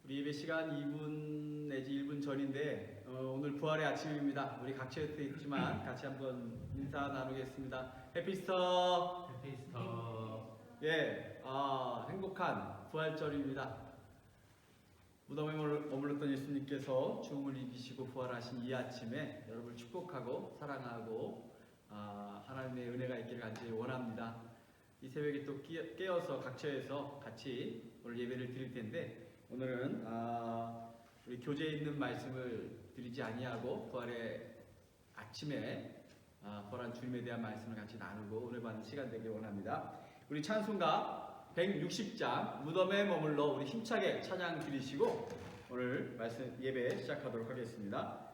우리 예배 시간 2분 내지 1분 전인데 오늘 부활의 아침입니다. 우리 각처에 있지만 같이 한번 인사 나누겠습니다. 해피스터. 해피스터. 예, 행복한 부활절입니다. 무덤에 머물렀던 예수님께서 죽음을 이기시고 부활하신 이 아침에 여러분을 축복하고 사랑하고 하나님의 은혜가 있기를 간절히 원합니다. 이 새벽에 또 깨어서 각처에서 같이 오늘 예배를 드릴 텐데, 오늘은 우리 교재에 있는 말씀을 드리지 아니하고 부활의 아침에 부활한 주님에 대한 말씀을 같이 나누고 은혜 받는 시간 되길 원합니다. 우리 찬송가 160장 무덤에 머물러 우리 힘차게 찬양 드리시고 오늘 말씀 예배 시작하도록 하겠습니다.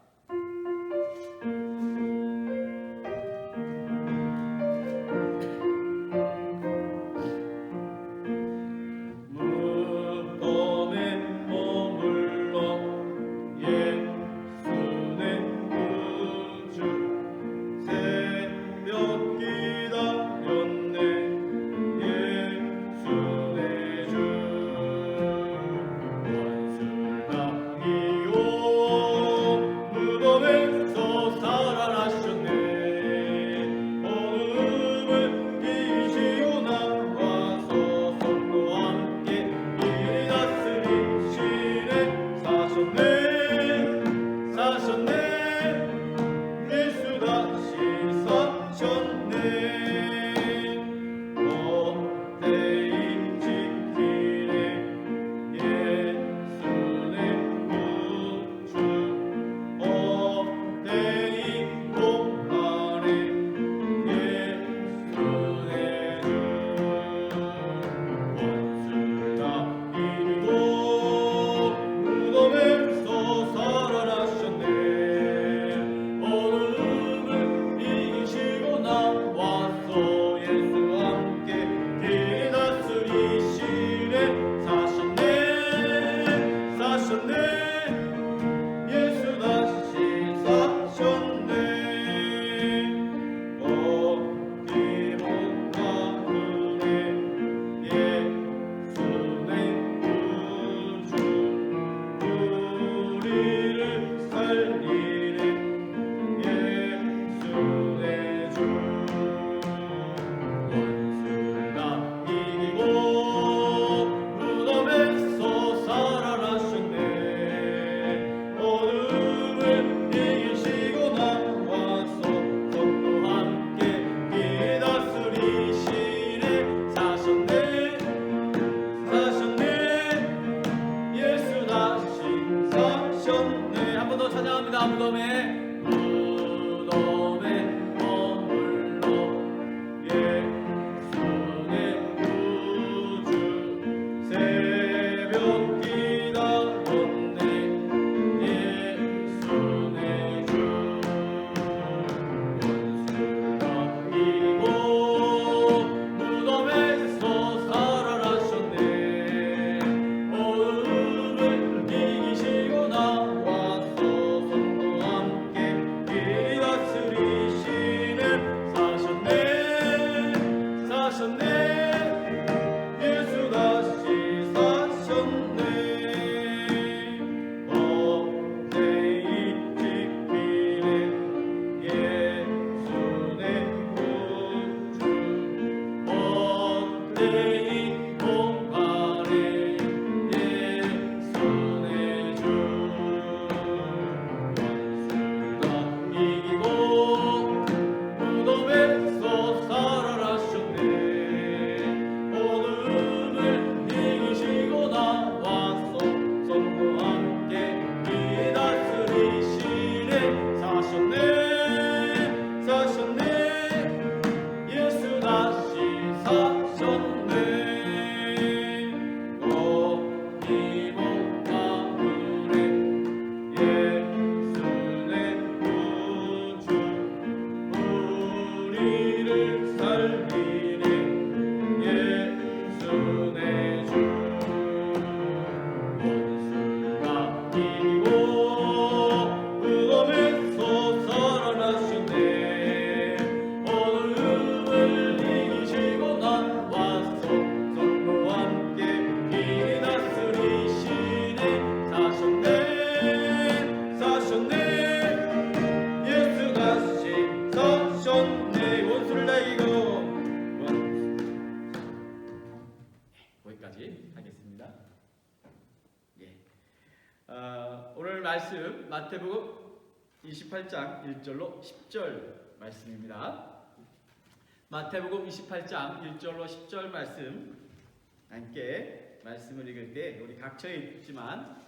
내 시전 내 원수를 다 이기고 거기까지 하겠습니다. 예. 오늘 말씀 마태복음 28장 1절로 10절 말씀입니다. 마태복음 28장 1절로 10절 말씀 함께 말씀을 읽을 때 우리 각처에 있지만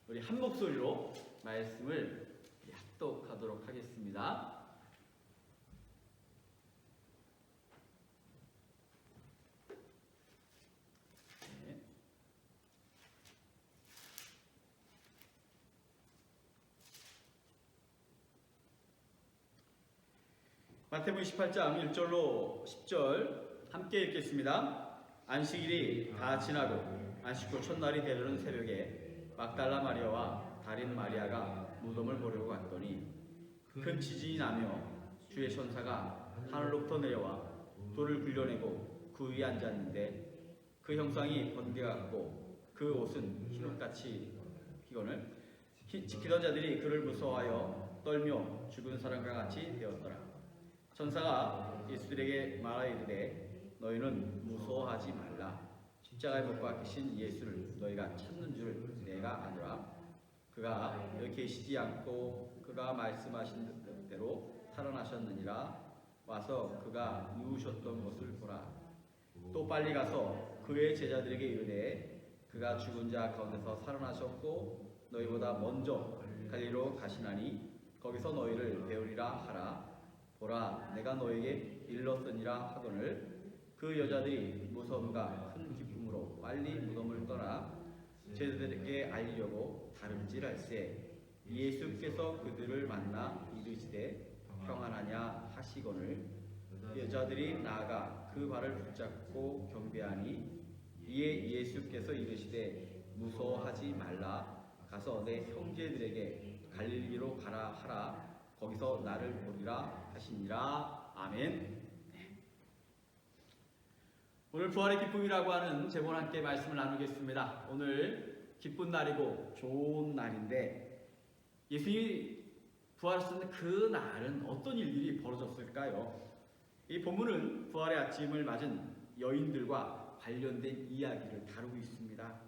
우리 한 목소리로 말씀을 합독하도록 하겠습니다. 네. 마태복음 28장 1절로 10절 함께 읽겠습니다. 안식일이 다 지나고 안식구 첫날이 되려는 새벽에 막달라 마리아와 다른 마리아가 무덤을 보려고 갔더니 큰 지진이 나며 주의 천사가 하늘로부터 내려와 돌을 굴려내고 그 위에 앉았는데 그 형상이 번개 같고 그 옷은 흰옷같이 피곤을 지키던 자들이 그를 무서워하여 떨며 죽은 사람과 같이 되었더라. 천사가 예수들에게 말하이르되 너희는 무서워하지 말라. 십자가에 못 박히신 예수를 너희가 찾는 줄 내가 아노라. 그가 여기 계시지 않고 그가 말씀하신 대로 살아나셨느니라. 와서 그가 누우셨던 곳을 보라. 또 빨리 가서 그의 제자들에게 이르되 그가 죽은 자 가운데서 살아나셨고 너희보다 먼저 갈리로 가시나니 거기서 너희를 배우리라 하라. 보라 내가 너에게 일렀으니라 하거늘 그 여자들이 무서움과 큰 기쁨으로 빨리 무덤을 떠나 제자들에게 알리려고 다름질할세 예수께서 그들을 만나 이르시되 평안하냐 하시거늘 여자들이 나아가 그 발을 붙잡고 경배하니 이에 예수께서 이르시되 무서워하지 말라. 가서 내 형제들에게 갈릴리로 가라 하라. 거기서 나를 보리라 하시니라. 아멘. 오늘 부활의 기쁨이라고 하는 제목과 함께 말씀을 나누겠습니다. 오늘 기쁜 날이고 좋은 날인데 예수님이 부활하셨는데 그 날은 어떤 일들이 벌어졌을까요? 이 본문은 부활의 아침을 맞은 여인들과 관련된 이야기를 다루고 있습니다.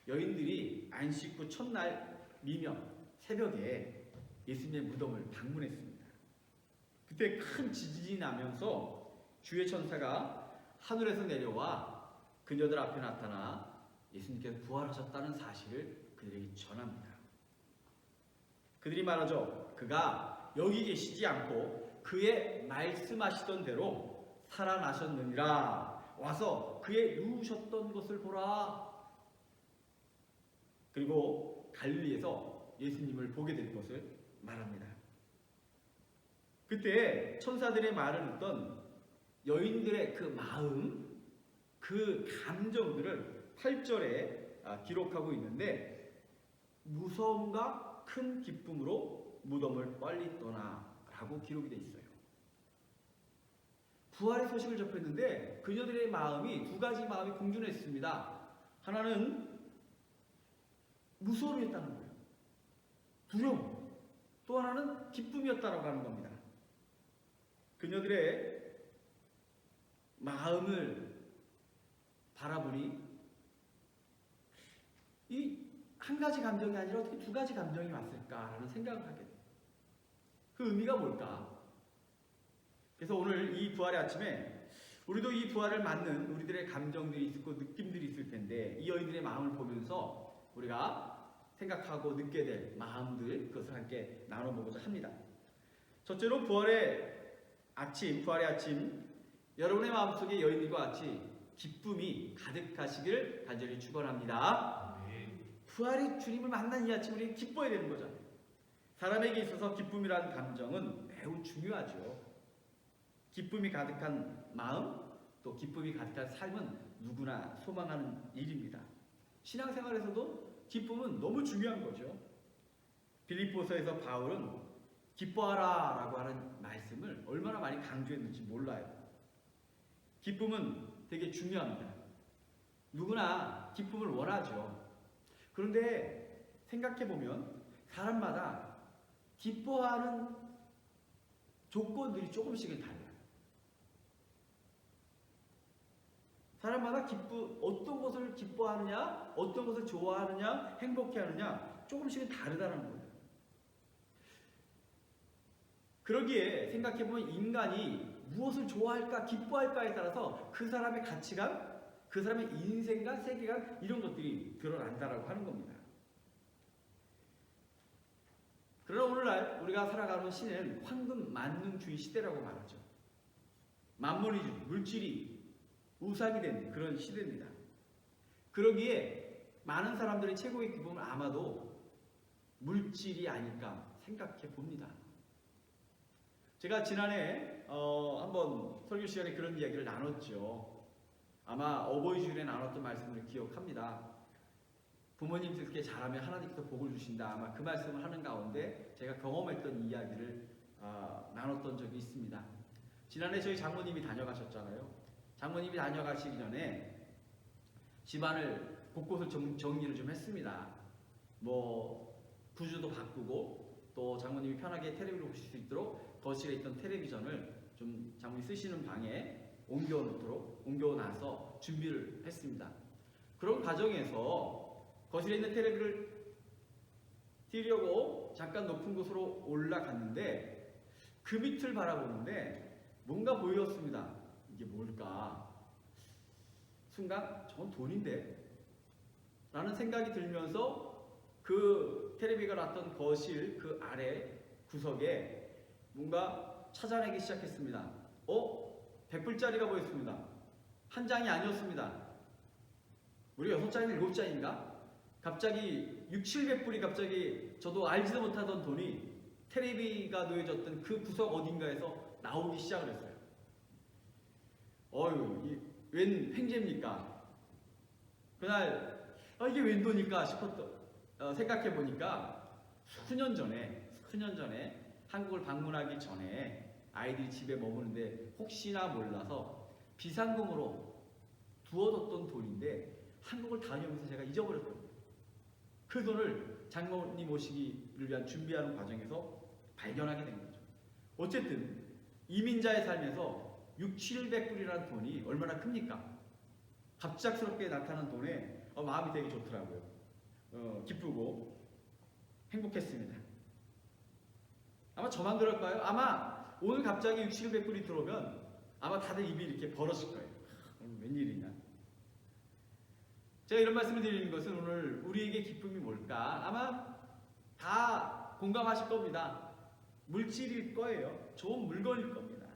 여인들이 안식 후 첫날 미명 새벽에 예수님의 무덤을 방문했습니다. 그때 큰 지진이 나면서 주의 천사가 하늘에서 내려와 그녀들 앞에 나타나 예수님께서 부활하셨다는 사실을 그들에게 전합니다. 그들이 말하죠. 그가 여기 계시지 않고 그의 말씀하시던 대로 살아나셨느니라. 와서 그의 누우셨던 것을 보라. 그리고 갈릴리에서 예수님을 보게 될 것을 말합니다. 그때 천사들의 말을 듣던 여인들의 그 마음, 그 감정들을 8절에 기록하고 있는데 무서움과 큰 기쁨으로 무덤을 빨리 떠나라고 기록이 되어 있어요. 부활의 소식을 접했는데 그녀들의 마음이 두 가지 마음이 공존했습니다. 하나는 무서움이었다는 거예요. 두려움. 또 하나는 기쁨이었다라고 하는 겁니다. 그녀들의 마음을 바라보니 이 한 가지 감정이 아니라 어떻게 두 가지 감정이 왔을까라는 생각을 하게 돼요. 그 의미가 뭘까? 그래서 오늘 이 부활의 아침에 우리도 이 부활을 맞는 우리들의 감정들이 있고 느낌들이 있을 텐데 이 여인들의 마음을 보면서 우리가 생각하고 느끼게 될 마음들 그것을 함께 나눠보고자 합니다. 첫째로 부활의 아침 여러분의 마음속에 여인들과 같이 기쁨이 가득하시길 간절히 축원합니다. 부활의 주님을 만난 이 아침 우리 기뻐야 되는 거죠. 사람에게 있어서 기쁨이라는 감정은 매우 중요하죠. 기쁨이 가득한 마음 또 기쁨이 가득한 삶은 누구나 소망하는 일입니다. 신앙생활에서도 기쁨은 너무 중요한 거죠. 빌립보서에서 바울은 기뻐하라 라고 하는 말씀을 얼마나 많이 강조했는지 몰라요. 기쁨은 되게 중요합니다. 누구나 기쁨을 원하죠. 그런데 생각해보면 사람마다 기뻐하는 조건들이 조금씩은 달라요. 사람마다 어떤 것을 기뻐하느냐, 어떤 것을 좋아하느냐, 행복해하느냐 조금씩은 다르다는 거예요. 그러기에 생각해보면 인간이 무엇을 좋아할까, 기뻐할까에 따라서 그 사람의 가치관, 그 사람의 인생관, 세계관 이런 것들이 드러난다라고 하는 겁니다. 그러나 오늘날 우리가 살아가는 시대는 황금 만능주의 시대라고 말하죠. 만물이즘, 물질이 우상이 된 그런 시대입니다. 그러기에 많은 사람들의 최고의 기쁨은 아마도 물질이 아닐까 생각해 봅니다. 제가 지난해 한번 설교 시간에 그런 이야기를 나눴죠. 아마 어버이 주일에 나눴던 말씀을 기억합니다. 부모님들께 잘하면 하나님께서 복을 주신다. 아마 그 말씀을 하는 가운데 제가 경험했던 이야기를 나눴던 적이 있습니다. 지난해 저희 장모님이 다녀가셨잖아요. 장모님이 다녀가시기 전에 집안을 곳곳을 정리를 좀 했습니다. 뭐 구조도 바꾸고 또 장모님이 편하게 텔레비를 보실 수 있도록 거실에 있던 텔레비전을 좀 장모님 쓰시는 방에 옮겨놔서 준비를 했습니다. 그런 과정에서 거실에 있는 텔레비를 띄려고 잠깐 높은 곳으로 올라갔는데 그 밑을 바라보는데 뭔가 보였습니다. 이게 뭘까? 순간 저건 돈인데? 라는 생각이 들면서 그 텔레비가 놨던 거실 그 아래 구석에 뭔가 찾아내기 시작했습니다. 100불짜리가 보였습니다. 한 장이 아니었습니다. 우리가 6장이 7장인가? 갑자기 600~700불이 갑자기 저도 알지도 못하던 돈이 텔레비가 놓여졌던 그 구석 어딘가에서 나오기 시작을 했어요. 웬 횡재입니까? 그날 이게 웬 돈일까 생각해보니까 수년 전에 한국을 방문하기 전에 아이들이 집에 머무는데 혹시나 몰라서 비상금으로 두어뒀던 돈인데 한국을 다녀오면서 제가 잊어버렸거든요. 그 돈을 장모님 모시기를 위한 준비하는 과정에서 발견하게 된 거죠. 어쨌든 이민자의 삶에서 600~700불이라는 돈이 얼마나 큽니까? 갑작스럽게 나타난 돈에 마음이 되게 좋더라고요. 기쁘고 행복했습니다. 아마 저만 그럴까요? 아마 오늘 갑자기 600~700불이 들어오면 아마 다들 입이 이렇게 벌어질 거예요. 웬일이냐? 제가 이런 말씀을 드리는 것은 오늘 우리에게 기쁨이 뭘까? 아마 다 공감하실 겁니다. 물질일 거예요. 좋은 물건일 겁니다.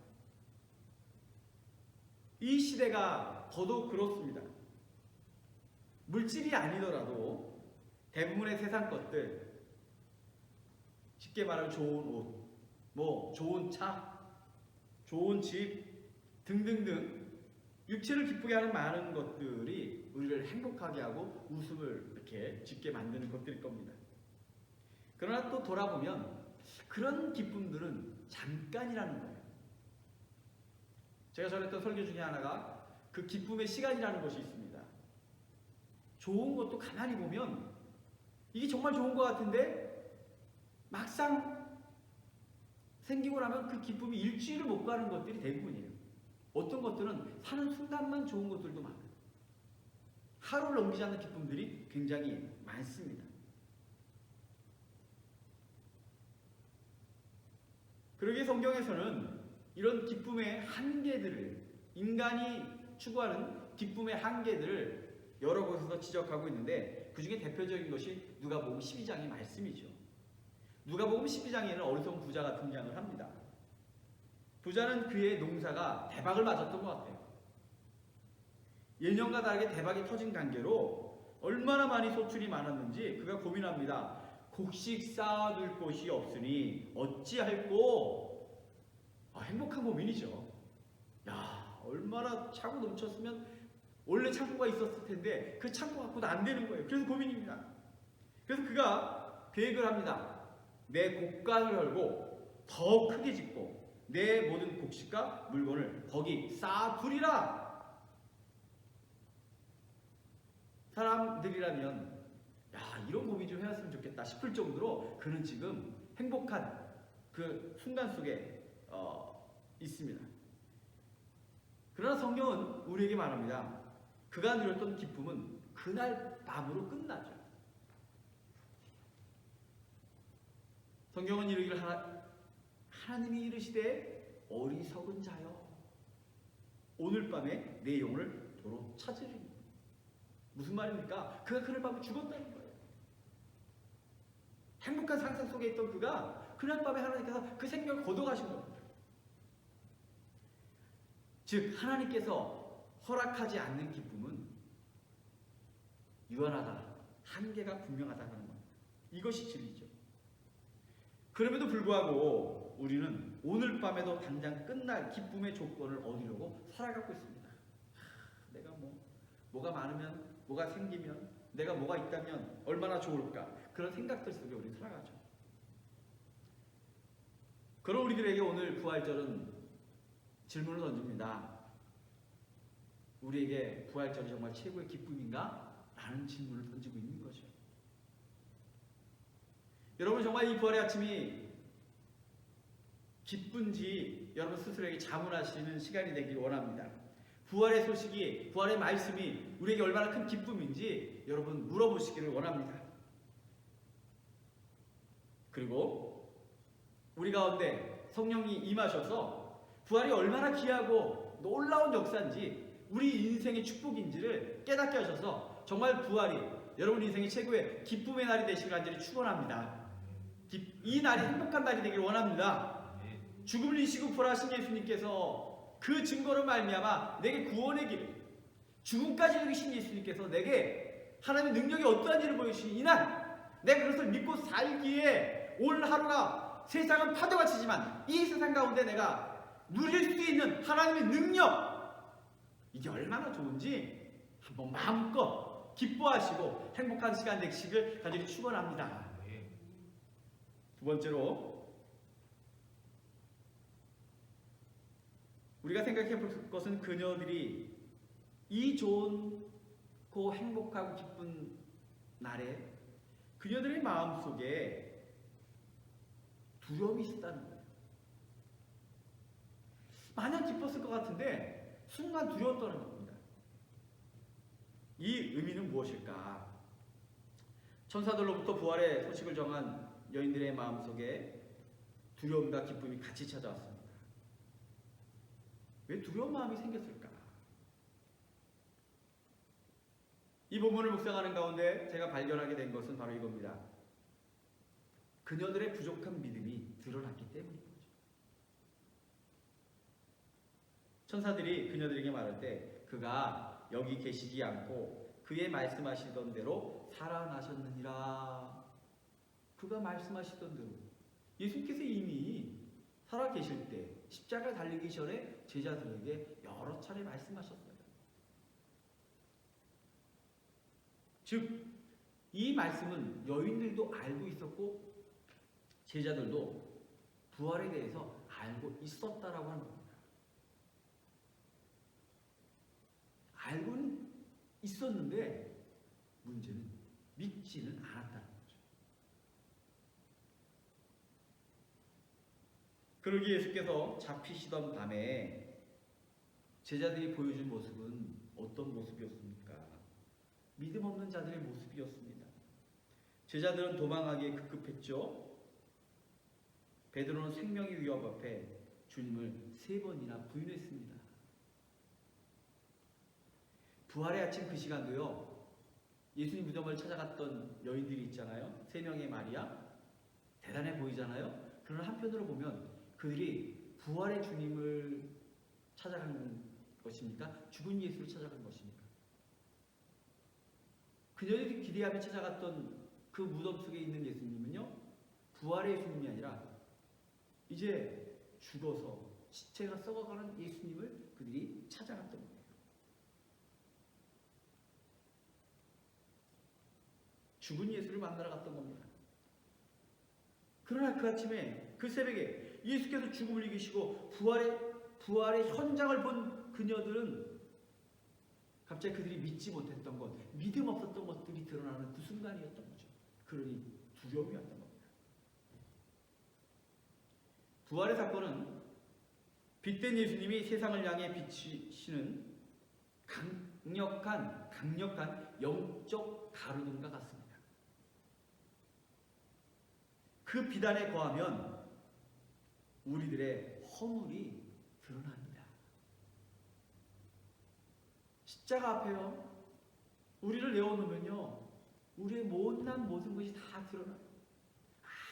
이 시대가 더더욱 그렇습니다. 물질이 아니더라도 대부분의 세상 것들, 쉽게 말하면 좋은 옷, 좋은 차, 좋은 집 등등등 육체를 기쁘게 하는 많은 것들이 우리를 행복하게 하고 웃음을 이렇게 짓게 만드는 것들일 겁니다. 그러나 또 돌아보면 그런 기쁨들은 잠깐이라는 거예요. 제가 전했던 설교 중에 하나가 그 기쁨의 시간이라는 것이 있습니다. 좋은 것도 가만히 보면 이게 정말 좋은 것 같은데 막상 생기고 나면 그 기쁨이 일주일을 못 가는 것들이 대부분이에요. 어떤 것들은 사는 순간만 좋은 것들도 많아요. 하루를 넘기지 않는 기쁨들이 굉장히 많습니다. 그러기에 성경에서는 이런 기쁨의 한계들을, 인간이 추구하는 기쁨의 한계들을 여러 곳에서 지적하고 있는데 그 중에 대표적인 것이 누가복음 12장의 말씀이죠. 누가복음 12장에는 어리석은 부자가 등장을 합니다. 부자는 그의 농사가 대박을 맞았던 것 같아요. 예년과 다르게 대박이 터진 관계로 얼마나 많이 소출이 많았는지 그가 고민합니다. 곡식 쌓아둘 곳이 없으니 어찌할꼬? 행복한 고민이죠. 얼마나 차고 넘쳤으면 원래 창고가 있었을 텐데 그 창고 갖고도 안 되는 거예요. 그래서 고민입니다. 그래서 그가 계획을 합니다. 내 곡간을 열고 더 크게 짓고 내 모든 곡식과 물건을 거기 쌓아두리라. 사람들이라면 이런 고민 좀 해왔으면 좋겠다 싶을 정도로 그는 지금 행복한 그 순간 속에 있습니다. 그러나 성경은 우리에게 말합니다. 그가 누렸던 기쁨은 그날 밤으로 끝나죠. 성경은 이르기를 하나님이 이르시되 어리석은 자여 오늘 밤에 내 영혼을 도로 찾으리니. 무슨 말입니까? 그가 그날 밤에 죽었다는 거예요. 행복한 상상 속에 있던 그가 그날 밤에 하나님께서 그 생명을 거둬가신 겁니다. 즉 하나님께서 허락하지 않는 기쁨은 유한하다, 한계가 분명하다는 겁니다. 이것이 진리죠. 그럼에도 불구하고 우리는 오늘 밤에도 당장 끝날 기쁨의 조건을 얻으려고 살아가고 있습니다. 내가 뭐가 많으면, 뭐가 생기면, 내가 뭐가 있다면 얼마나 좋을까, 그런 생각들 속에 우리는 살아가죠. 그런 우리들에게 오늘 부활절은 질문을 던집니다. 우리에게 부활절이 정말 최고의 기쁨인가? 라는 질문을 던지고 있는 거죠. 여러분 정말 이 부활의 아침이 기쁜지 여러분 스스로에게 자문하시는 시간이 되길 원합니다. 부활의 소식이, 부활의 말씀이 우리에게 얼마나 큰 기쁨인지 여러분 물어보시기를 원합니다. 그리고 우리 가운데 성령이 임하셔서 부활이 얼마나 귀하고 놀라운 역사인지, 우리 인생의 축복인지를 깨닫게 하셔서 정말 부활이 여러분 인생의 최고의 기쁨의 날이 되시길 간절히 축원합니다. 이 날이 행복한 날이 되길 원합니다. 죽음을 이기시고 부활하신 예수님께서 그 증거로 말미암아 내게 구원의 길을, 죽음까지 이기신 예수님께서 내게 하나님의 능력이 어떠한 일을 보여주신 이날, 내가 그것을 믿고 살기에 오늘 하루가 세상은 파도가 치지만 이 세상 가운데 내가 누릴 수 있는 하나님의 능력, 이게 얼마나 좋은지 한번 마음껏 기뻐하시고 행복한 시간 되시길 간절히 축원합니다. 두 번째로 우리가 생각해 볼 것은 그녀들이 이 좋고 행복하고 기쁜 날에 그녀들의 마음속에 두려움이 있었다는 거예요. 마냥 기뻤을 것 같은데 순간 두려웠다는 겁니다. 이 의미는 무엇일까? 천사들로부터 부활의 소식을 정한 여인들의 마음속에 두려움과 기쁨이 같이 찾아왔습니다. 왜 두려운 마음이 생겼을까? 이 본문을 묵상하는 가운데 제가 발견하게 된 것은 바로 이겁니다. 그녀들의 부족한 믿음이 드러났기 때문인 거죠. 천사들이 그녀들에게 말할 때 그가 여기 계시지 않고 그의 말씀하시던 대로 살아나셨느니라. 그가 말씀하시던 대로 예수님께서 이미 살아 계실 때 십자가 달리기 전에 제자들에게 여러 차례 말씀하셨어요. 즉, 이 말씀은 여인들도 알고 있었고 제자들도 부활에 대해서 알고 있었다라고 하는 겁니다. 알고는 있었는데 문제는 믿지는 않았다는 거죠. 그러기에 예수께서 잡히시던 밤에 제자들이 보여준 모습은 어떤 모습이었습니까? 믿음 없는 자들의 모습이었습니다. 제자들은 도망하기에 급급했죠. 베드로는 생명의 위협 앞에 주님을 3번이나 부인했습니다. 부활의 아침 그 시간도요, 예수님 무덤을 찾아갔던 여인들이 있잖아요. 3명의 마리아, 대단해 보이잖아요. 그러나 한편으로 보면 그들이 부활의 주님을 찾아간 것입니까? 죽은 예수를 찾아간 것입니까? 그녀들이 기대하며 찾아갔던 그 무덤 속에 있는 예수님은요, 부활의 예수님이 아니라 이제 죽어서 시체가 썩어가는 예수님을 그들이 찾아갔던 거예요. 죽은 예수를 만나러 갔던 겁니다. 그러나 그 아침에, 그 새벽에 예수께서 죽음을 이기시고 부활의 현장을 본 그녀들은 갑자기 그들이 믿지 못했던 것, 믿음 없었던 것들이 드러나는 그 순간이었던 거죠. 그러니 두려움이었던 겁니다. 부활의 사건은 빛된 예수님이 세상을 향해 비치시는 강력한 영적 가르침과 같습니다. 그 비단에 거하면 우리들의 허물이 드러납니다. 십자가 앞에요, 우리를 내어놓으면요, 우리의 못난 모든 것이 다 드러나요.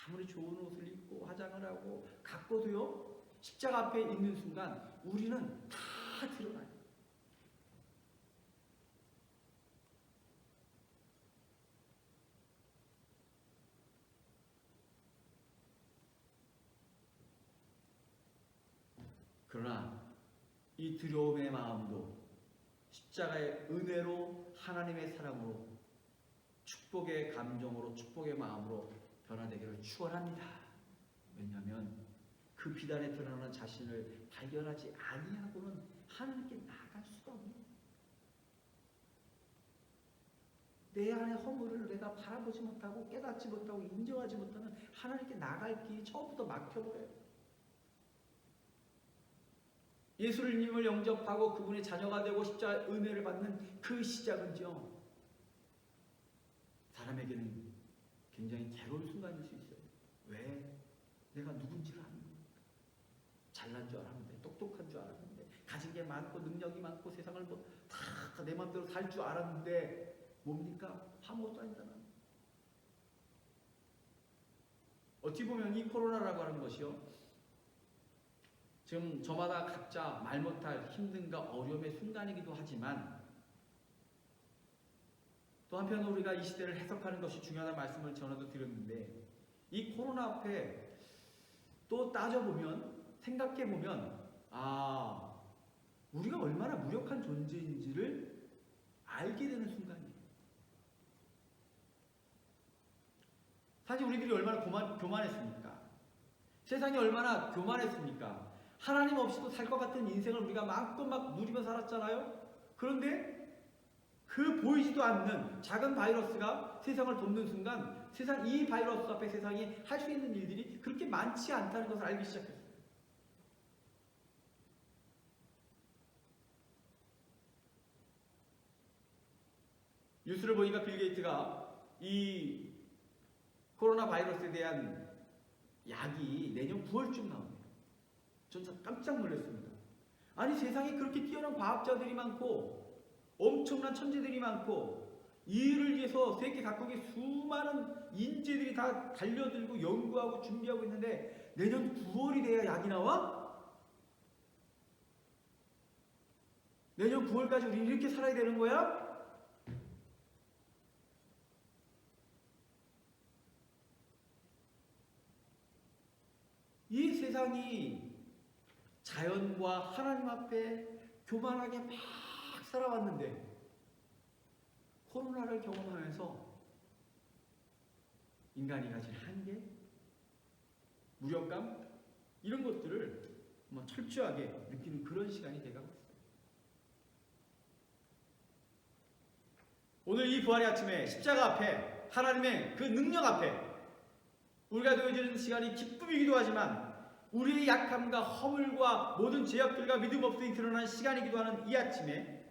아무리 좋은 옷을 입고 화장을 하고 가꿔도요, 십자가 앞에 있는 순간 우리는 다 드러나요. 그러나 이 두려움의 마음도 십자가의 은혜로, 하나님의 사랑으로, 축복의 감정으로, 축복의 마음으로 변화되기를 축원합니다. 왜냐하면 그 비단에 드러나는 자신을 발견하지 아니하고는 하나님께 나갈 수가 없는, 내 안의 허물을 내가 바라보지 못하고 깨닫지 못하고 인정하지 못하면 하나님께 나갈 길이 처음부터 막혀버려요. 예수님을 영접하고 그분의 자녀가 되고 십자가의 은혜를 받는 그 시작은요, 사람에게는 굉장히 괴로운 순간일 수 있어요. 왜? 내가 누군지를 아는 거예요. 잘난 줄 알았는데, 똑똑한 줄 알았는데, 가진 게 많고 능력이 많고 세상을 뭐 다 내 마음대로 살 줄 알았는데 뭡니까? 아무것도 아니잖아. 어찌 보면 이 코로나라고 하는 것이요, 지금 저마다 각자 말 못할 힘든가 어려움의 순간이기도 하지만, 또 한편 우리가 이 시대를 해석하는 것이 중요하다는 말씀을 전에도 드렸는데, 이 코로나 앞에 또 따져보면, 생각해보면, 우리가 얼마나 무력한 존재인지를 알게 되는 순간이에요. 사실 우리들이 얼마나 교만했습니까? 세상이 얼마나 교만했습니까? 하나님 없이도 살 것 같은 인생을 우리가 마음껏 막 누리며 살았잖아요. 그런데 그 보이지도 않는 작은 바이러스가 세상을 돕는 순간, 이 바이러스 앞에 세상이 할 수 있는 일들이 그렇게 많지 않다는 것을 알기 시작했어요. 뉴스를 보니까 빌 게이트가 이 코로나 바이러스에 대한 약이 내년 9월쯤 나옵니다. 전 깜짝 놀랐습니다. 아니, 세상에 그렇게 뛰어난 과학자들이 많고 엄청난 천재들이 많고 이 일을 위해서 세계 각국의 수많은 인재들이 다 달려들고 연구하고 준비하고 있는데 내년 9월이 돼야 약이 나와? 내년 9월까지 우리 이렇게 살아야 되는 거야? 이 세상이 자연과 하나님 앞에 교만하게 막 살아왔는데 코로나를 경험하면서 인간이 가진 한계, 무력감, 이런 것들을 철저하게 느끼는 그런 시간이 돼가고 있어요. 오늘 이 부활의 아침에 십자가 앞에, 하나님의 그 능력 앞에 우리가 놓여지는 시간이 기쁨이기도 하지만 우리의 약함과 허물과 모든 죄악들과 믿음 없음이 드러나는 시간이기도 하는 이 아침에,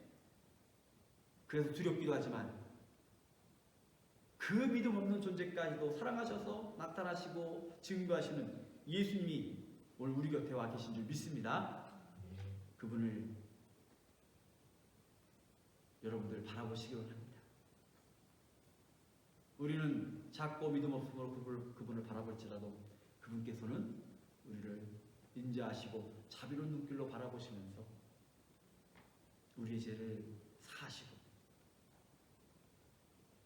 그래서 두렵기도 하지만 그 믿음 없는 존재까지도 사랑하셔서 나타나시고 증거하시는 예수님이 오늘 우리 곁에 와 계신 줄 믿습니다. 그분을 여러분들 바라보시기 바랍니다. 우리는 작고 믿음 없음으로 그분을 바라볼지라도 그분께서는 우리를 인자하시고 자비로운 눈길로 바라보시면서 우리의 죄를 사하시고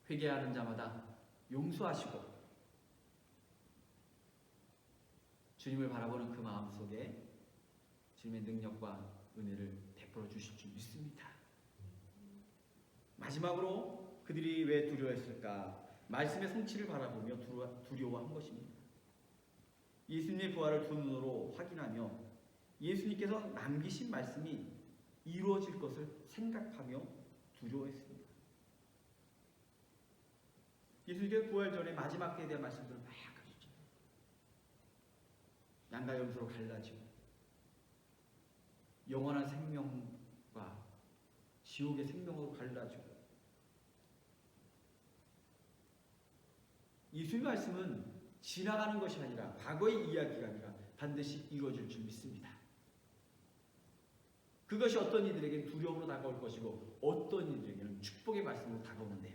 회개하는 자마다 용서하시고 주님을 바라보는 그 마음속에 주님의 능력과 은혜를 베풀어 주실 줄 믿습니다. 마지막으로 그들이 왜 두려워했을까? 말씀의 성취를 바라보며 두려워한 것입니다. 예수님의 부활을 두 눈으로 확인하며 예수님께서 남기신 말씀이 이루어질 것을 생각하며 두려워했습니다. 예수님께서 부활 전에 마지막 때에 대한 말씀들을 막 하셨죠. 양과 염소로 갈라지고 영원한 생명과 지옥의 생명으로 갈라주고, 예수의 말씀은 지나가는 것이 아니라, 과거의 이야기가 아니라 반드시 이루어질 줄 믿습니다. 그것이 어떤 이들에게는 두려움으로 다가올 것이고 어떤 이들에게는 축복의 말씀으로 다가오는데,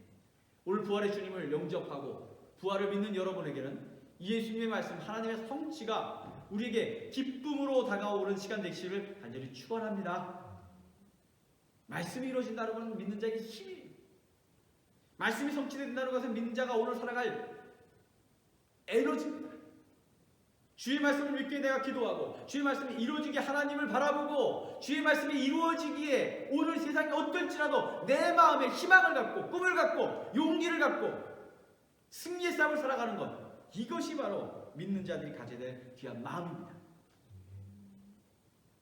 오늘 부활의 주님을 영접하고 부활을 믿는 여러분에게는 예수님의 말씀, 하나님의 성취가 우리에게 기쁨으로 다가오는 시간 되시기를 간절히 축원합니다. 말씀이 이루어진다는 것은 믿는 자에게 힘이, 말씀이 성취된다는 것은 믿는 자가 오늘 살아갈 에너지입니다. 주의 말씀을 믿기에 내가 기도하고 주의 말씀이 이루어지게 하나님을 바라보고 주의 말씀이 이루어지기에 오늘 세상이 어떨지라도 내 마음에 희망을 갖고 꿈을 갖고 용기를 갖고 승리의 삶을 살아가는 것, 이것이 바로 믿는 자들이 가져야 될 귀한 마음입니다.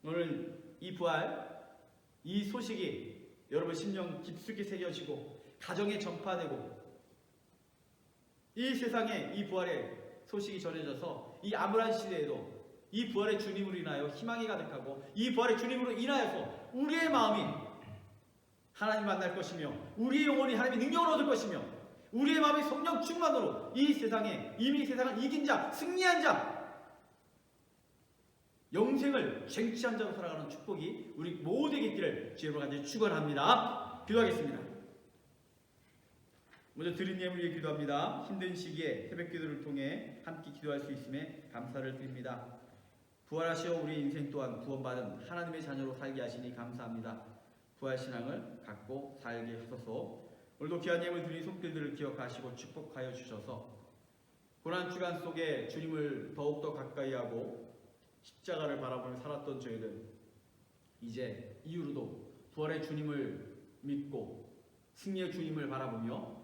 오늘 이 부활, 이 소식이 여러분 심령 깊숙이 새겨지고 가정에 전파되고 이 세상에 이 부활의 소식이 전해져서 이 암울한 시대에도 이 부활의 주님으로 인하여 희망이 가득하고 이 부활의 주님으로 인하여서 우리의 마음이 하나님 만날 것이며 우리의 영혼이 하나님의 능력을 얻을 것이며 우리의 마음이 성령 충만으로 이 세상에 이미 세상을 이긴 자, 승리한 자, 영생을 쟁취한 자로 살아가는 축복이 우리 모두에게 있기를 주님으로 간절히 축원합니다. 기도하겠습니다. 먼저 드린 예물 위해 기도합니다. 힘든 시기에 새벽 기도를 통해 함께 기도할 수 있음에 감사를 드립니다. 부활하시어 우리 인생 또한 구원받은 하나님의 자녀로 살게 하시니 감사합니다. 부활신앙을 갖고 살게 하소서. 오늘도 귀한 예물 드린 손길들을 기억하시고 축복하여 주셔서 고난주간 속에 주님을 더욱더 가까이 하고 십자가를 바라보며 살았던 저희들, 이제 이후로도 부활의 주님을 믿고 승리의 주님을 바라보며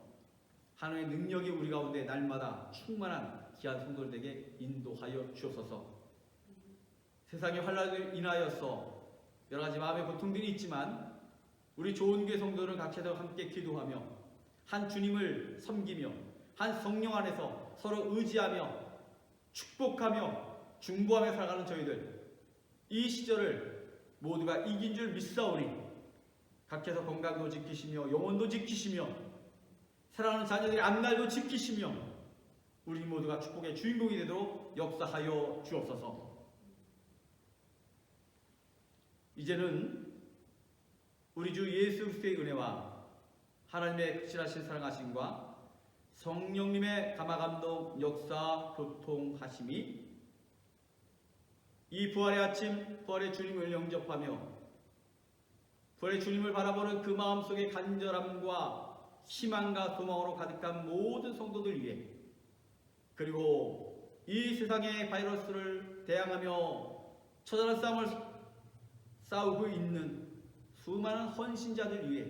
하나님의 능력이 우리 가운데 날마다 충만한 귀한 성도들에게 인도하여 주옵소서. 세상의 환난을 인하여서 여러 가지 마음의 고통들이 있지만 우리 좋은 교회 성도들은 각자서 함께 기도하며 한 주님을 섬기며 한 성령 안에서 서로 의지하며 축복하며 중보하며 살아가는 저희들, 이 시절을 모두가 이긴 줄 믿사오니 각자서 건강도 지키시며 영혼도 지키시며 사랑하는 자녀들의 앞날도 지키시며 우리 모두가 축복의 주인공이 되도록 역사하여 주옵소서. 이제는 우리 주 예수 그리스도의 은혜와 하나님의 극실하신 사랑하심과 성령님의 감화감동 역사 교통하심이 이 부활의 아침, 부활의 주님을 영접하며 부활의 주님을 바라보는 그 마음속의 간절함과 희망과 소망으로 가득한 모든 성도들 위해, 그리고 이 세상의 바이러스를 대항하며 처절한 싸움을 싸우고 있는 수많은 헌신자들 위해,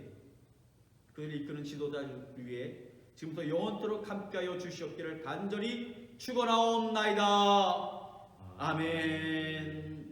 그들을 이끄는 지도자들 위해 지금부터 영원토록 함께하여 주시옵기를 간절히 축원하옵나이다. 아멘.